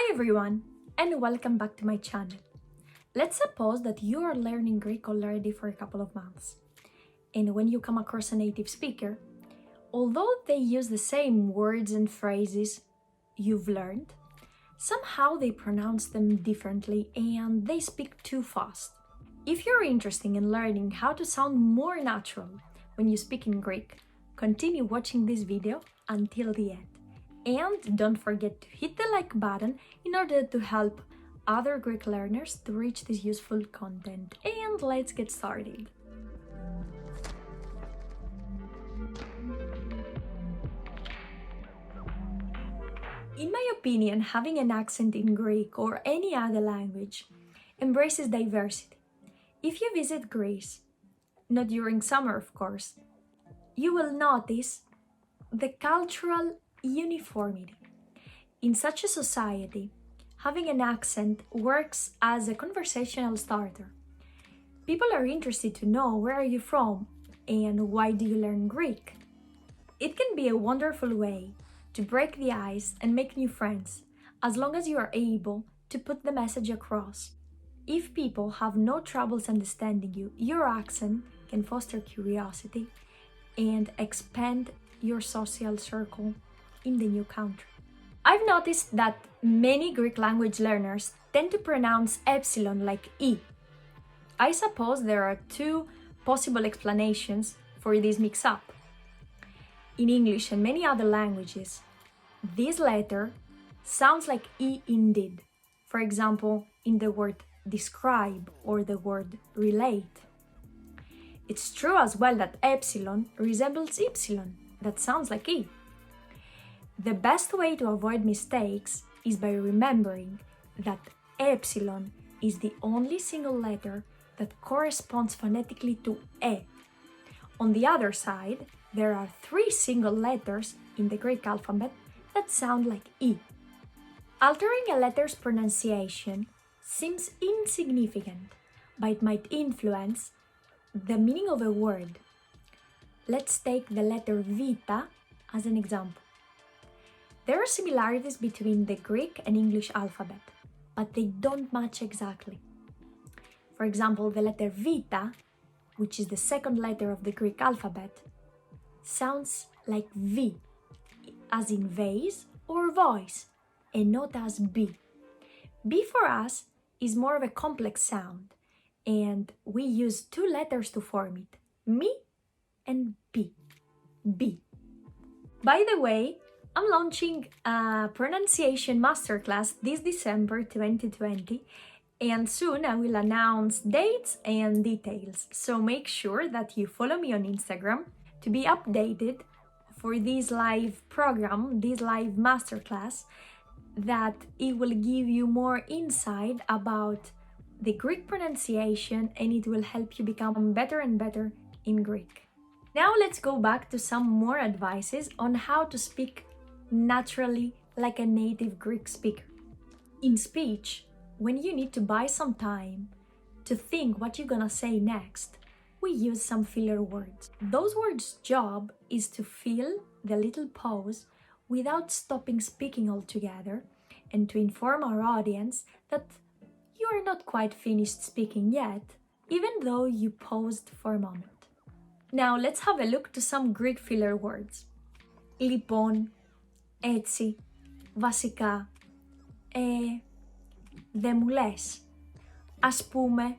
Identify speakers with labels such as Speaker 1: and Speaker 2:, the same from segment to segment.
Speaker 1: Hi everyone, and welcome back to my channel. Let's suppose that you are learning Greek already for a couple of months. And when you come across a native speaker, although they use the same words and phrases you've learned, somehow they pronounce them differently and they speak too fast. If you're interested in learning how to sound more natural when you speak in Greek, continue watching this video until the end. And don't forget to hit the like button in order to help other Greek learners to reach this useful content. And let's get started. In my opinion, having an accent in Greek or any other language embraces diversity. If you visit Greece, not during summer of course, you will notice the cultural uniformity. In such a society, having an accent works as a conversational starter. People are interested to know where are you from and why do you learn Greek. It can be a wonderful way to break the ice and make new friends, as long as you are able to put the message across. If people have no troubles understanding you, your accent can foster curiosity and expand your social circle in the new country. I've noticed that many Greek language learners tend to pronounce epsilon like E. I suppose there are two possible explanations for this mix-up. In English and many other languages, this letter sounds like E indeed. For example, in the word dɪ଼skrʌɪb or the word rɪʻleɪt. It's true as well that epsilon resembles ypsilon, that sounds like E. The best way to avoid mistakes is by remembering that epsilon is the only single letter that corresponds phonetically to E. On the other side, there are three single letters in the Greek alphabet that sound like E. Altering a letter's pronunciation seems insignificant, but it might influence the meaning of a word. Let's take the letter Β as an example. There are similarities between the Greek and English alphabet, but they don't match exactly. For example, the letter Β, which is the second letter of the Greek alphabet, sounds like V, as in vase or voice, and not as B. B for us is more of a complex sound, and we use two letters to form it, mi and B. B. By the way, I'm launching a pronunciation masterclass this December 2020, and soon I will announce dates and details. So make sure that you follow me on Instagram to be updated for this live program, this live masterclass, that it will give you more insight about the Greek pronunciation and it will help you become better and better in Greek. Now let's go back to some more advices on how to speak naturally like a native Greek speaker. In speech, when you need to buy some time to think what you're gonna say next, we use some filler words. Those words' job is to fill the little pause without stopping speaking altogether and to inform our audience that you are not quite finished speaking yet, even though you paused for a moment. Now let's have a look to some Greek filler words. Λοιπόν, έτσι, βασικά, δε μου λες, ας πούμε,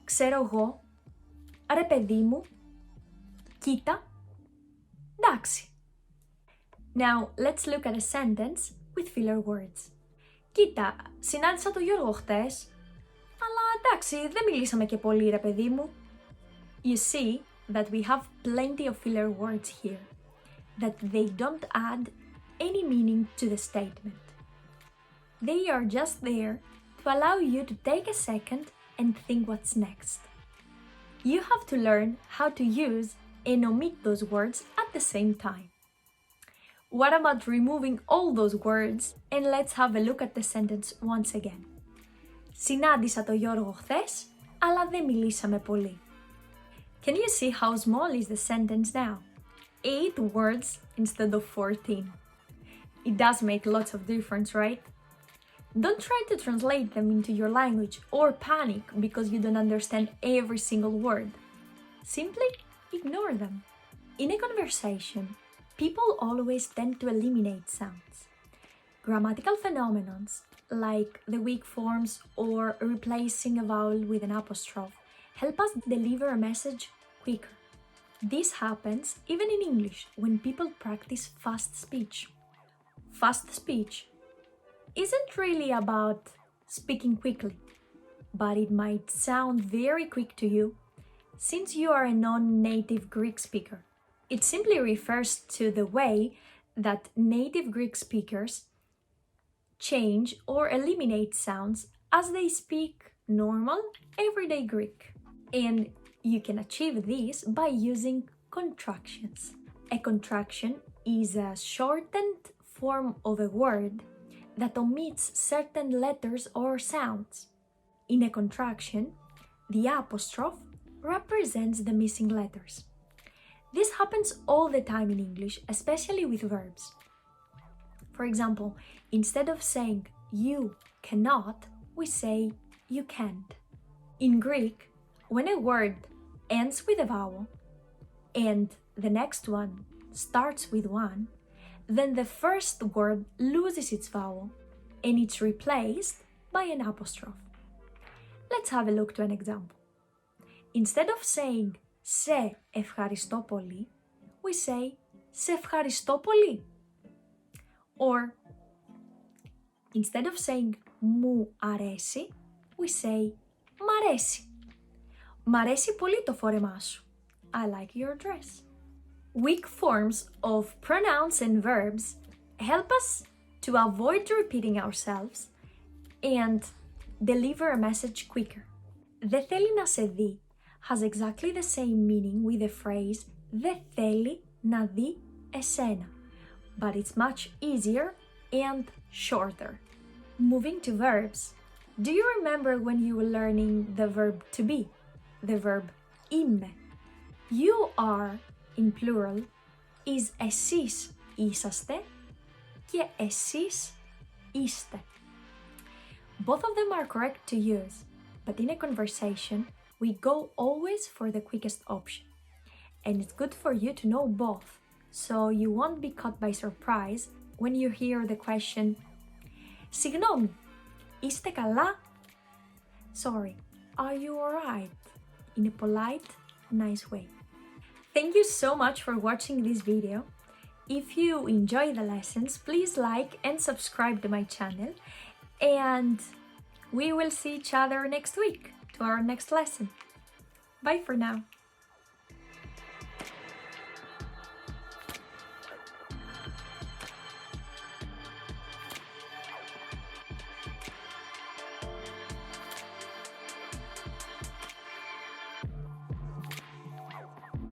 Speaker 1: ξέρω εγώ, ρε παιδί μου, κοίτα, εντάξει. Now let's look at a sentence with filler words. Κοίτα, συνάντησα τον Γιώργο χτες, αλλά εντάξει, δεν μιλήσαμε και πολύ ρε παιδί μου. You see that we have plenty of filler words here, that they don't add any meaning to the statement. They are just there to allow you to take a second and think what's next. You have to learn how to use and omit those words at the same time. What about removing all those words? And let's have a look at the sentence once again. Συνάντησα τον Γιώργο χθες, αλλά δεν μιλήσαμε πολύ. Can you see how small is the sentence now? 8 words instead of 14. It does make lots of difference, right? Don't try to translate them into your language or panic because you don't understand every single word. Simply ignore them. In a conversation, people always tend to eliminate sounds. Grammatical phenomena like the weak forms or replacing a vowel with an apostrophe help us deliver a message quicker. This happens even in English when people practice fast speech. Fast speech isn't really about speaking quickly, but it might sound very quick to you since you are a non-native Greek speaker. It simply refers to the way that native Greek speakers change or eliminate sounds as they speak normal, everyday Greek. And you can achieve this by using contractions. A contraction is a shortened form of a word that omits certain letters or sounds. In a contraction, the apostrophe represents the missing letters. This happens all the time in English, especially with verbs. For example, instead of saying you cannot, we say you can't. In Greek, when a word ends with a vowel and the next one starts with one, then the first word loses its vowel and it's replaced by an apostrophe. Let's have a look to an example. Instead of saying σε ευχαριστώ πολύ, we say σε ευχαριστώ πολύ. Or instead of saying μου αρέσει, we say μ' αρέσει. Μ' αρέσει πολύ το φόρεμά σου. I like your dress. Weak forms of pronouns and verbs help us to avoid repeating ourselves and deliver a message quicker. Δεν θέλει να σε δει has exactly the same meaning with the phrase δεν θέλει να δει εσένα, but it's much easier and shorter. Moving to verbs. Do you remember when you were learning the verb to be? The verb είμαι. You are, in plural, is εσείς είσαστε και εσείς είστε. Both of them are correct to use, but in a conversation, we go always for the quickest option. And it's good for you to know both, so you won't be caught by surprise when you hear the question «Συγγνώμη, είστε καλά?» Sorry, are you alright? In a polite, nice way. Thank you so much for watching this video. If you enjoy the lessons, please like and subscribe to my channel, and we will see each other next week to our next lesson. Bye for now.